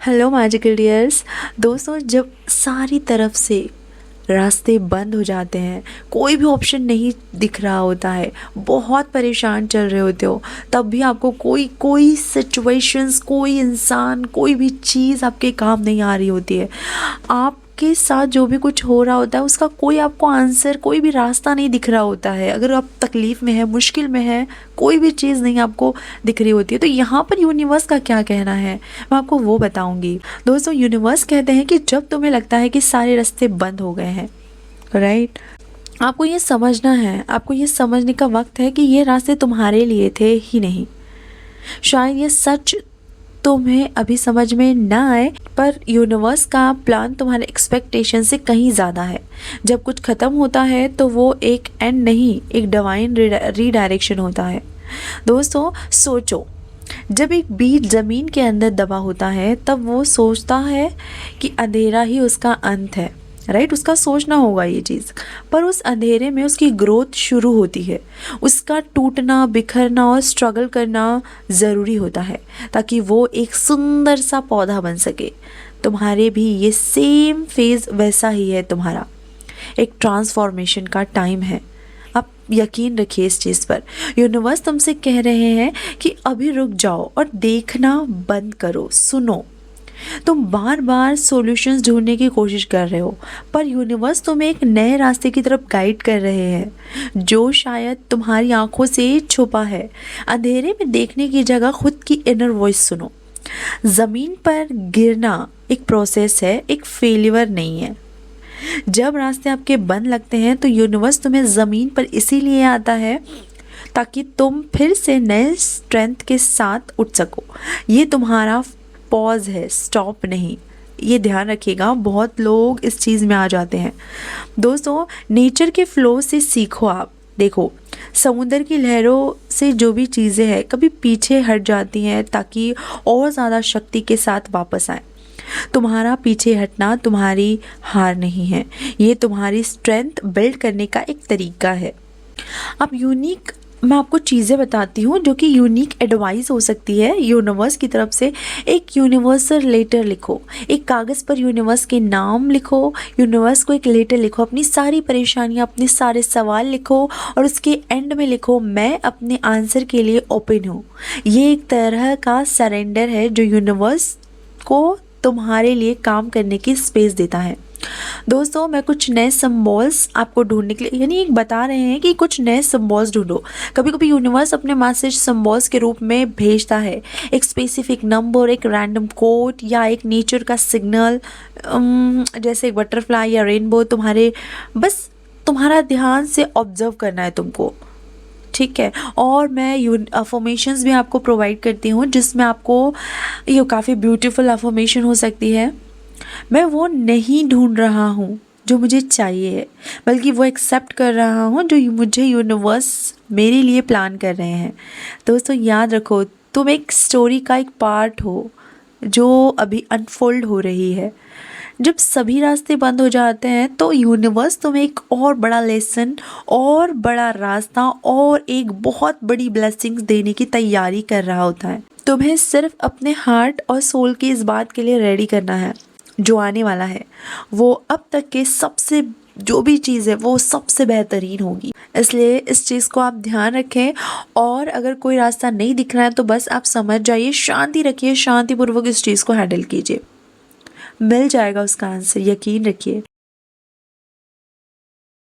Hello magical dears. दोस्तों, जब सारी तरफ से रास्ते बंद हो जाते हैं, कोई भी ऑप्शन नहीं दिख रहा होता है, बहुत परेशान चल रहे होते हो, तब भी आपको कोई कोई सिचुएशंस, कोई इंसान, कोई भी चीज़ आपके काम नहीं आ रही होती है। आपके साथ जो भी कुछ हो रहा होता है उसका कोई आपको आंसर, कोई भी रास्ता नहीं दिख रहा होता है। अगर आप तकलीफ़ में है, मुश्किल में है, कोई भी चीज़ नहीं आपको दिख रही होती है, तो यहाँ पर यूनिवर्स का क्या कहना है मैं आपको वो बताऊँगी। दोस्तों, यूनिवर्स कहते हैं कि जब तुम्हें लगता है कि सारे रास्ते बंद हो गए हैं, राइट, आपको ये समझना है, आपको ये समझने का वक्त है कि ये रास्ते तुम्हारे लिए थे ही नहीं। शायद ये सच तुम्हें अभी समझ में ना आए, पर यूनिवर्स का प्लान तुम्हारे एक्सपेक्टेशन से कहीं ज़्यादा है। जब कुछ ख़त्म होता है तो वो एक एंड नहीं, एक डिवाइन रीडायरेक्शन होता है। दोस्तों, सोचो, जब एक बीज ज़मीन के अंदर दबा होता है तब वो सोचता है कि अंधेरा ही उसका अंत है, राइट, उसका सोचना होगा ये चीज़। पर उस अंधेरे में उसकी ग्रोथ शुरू होती है, उसका टूटना, बिखरना और स्ट्रगल करना ज़रूरी होता है ताकि वो एक सुंदर सा पौधा बन सके। तुम्हारे भी ये सेम फेज़ वैसा ही है, तुम्हारा एक ट्रांसफॉर्मेशन का टाइम है। आप यकीन रखिए इस चीज़ पर। यूनिवर्स तुमसे कह रहे हैं कि अभी रुक जाओ और देखना बंद करो। सुनो, तुम बार बार सॉल्यूशंस ढूंढने की कोशिश कर रहे हो, पर यूनिवर्स तुम्हें एक नए रास्ते की तरफ गाइड कर रहे हैं जो शायद तुम्हारी आंखों से छुपा है। अंधेरे में देखने की जगह खुद की इनर वॉइस सुनो। ज़मीन पर गिरना एक प्रोसेस है, एक फेलियर नहीं है। जब रास्ते आपके बंद लगते हैं तो यूनिवर्स तुम्हें ज़मीन पर इसीलिए आता है ताकि तुम फिर से नए स्ट्रेंथ के साथ उठ सको। ये तुम्हारा पॉज है, स्टॉप नहीं। ये ध्यान रखिएगा, बहुत लोग इस चीज़ में आ जाते हैं। दोस्तों, नेचर के फ्लो से सीखो। आप देखो, समुद्र की लहरों से जो भी चीज़ें हैं कभी पीछे हट जाती हैं ताकि और ज़्यादा शक्ति के साथ वापस आए। तुम्हारा पीछे हटना तुम्हारी हार नहीं है, ये तुम्हारी स्ट्रेंथ बिल्ड करने का एक तरीका है। अब मैं आपको चीज़ें बताती हूँ जो कि यूनिक एडवाइस हो सकती है यूनिवर्स की तरफ से। एक यूनिवर्सल लेटर लिखो, एक कागज़ पर यूनिवर्स के नाम लिखो, यूनिवर्स को एक लेटर लिखो, अपनी सारी परेशानियाँ, अपने सारे सवाल लिखो और उसके एंड में लिखो, मैं अपने आंसर के लिए ओपन हूँ। ये एक तरह का सरेंडर है जो यूनिवर्स को तुम्हारे लिए काम करने की स्पेस देता है। दोस्तों, मैं कुछ नए सिंबल्स आपको ढूंढने के लिए, यानी एक बता रहे हैं कि कुछ नए सिंबल्स ढूंढो। कभी कभी यूनिवर्स अपने मैसेज सिंबल्स के रूप में भेजता है, एक स्पेसिफिक नंबर, एक रैंडम कोड या एक नेचर का सिग्नल, जैसे एक बटरफ्लाई या रेनबो। तुम्हारा ध्यान से ऑब्जर्व करना है तुमको, ठीक है। और मैं अफर्मेशंस भी आपको प्रोवाइड करती हूँ जिसमें आपको ये काफ़ी ब्यूटीफुल अफर्मेशन हो सकती है। मैं वो नहीं ढूंढ रहा हूँ जो मुझे चाहिए, बल्कि वो एक्सेप्ट कर रहा हूँ जो मुझे यूनिवर्स मेरे लिए प्लान कर रहे हैं। दोस्तों, याद रखो, तुम एक स्टोरी का एक पार्ट हो जो अभी अनफोल्ड हो रही है। जब सभी रास्ते बंद हो जाते हैं तो यूनिवर्स तुम्हें एक और बड़ा लेसन, और बड़ा रास्ता और एक बहुत बड़ी ब्लेसिंग्स देने की तैयारी कर रहा होता है। तुम्हें सिर्फ अपने हार्ट और सोल की इस बात के लिए रेडी करना है। जो आने वाला है वो अब तक के सबसे, जो भी चीज़ है वो सबसे बेहतरीन होगी। इसलिए इस चीज़ को आप ध्यान रखें, और अगर कोई रास्ता नहीं दिख रहा है तो बस आप समझ जाइए, शांति रखिए, शांतिपूर्वक इस चीज़ को हैंडल कीजिए, मिल जाएगा उसका आंसर, यकीन रखिए।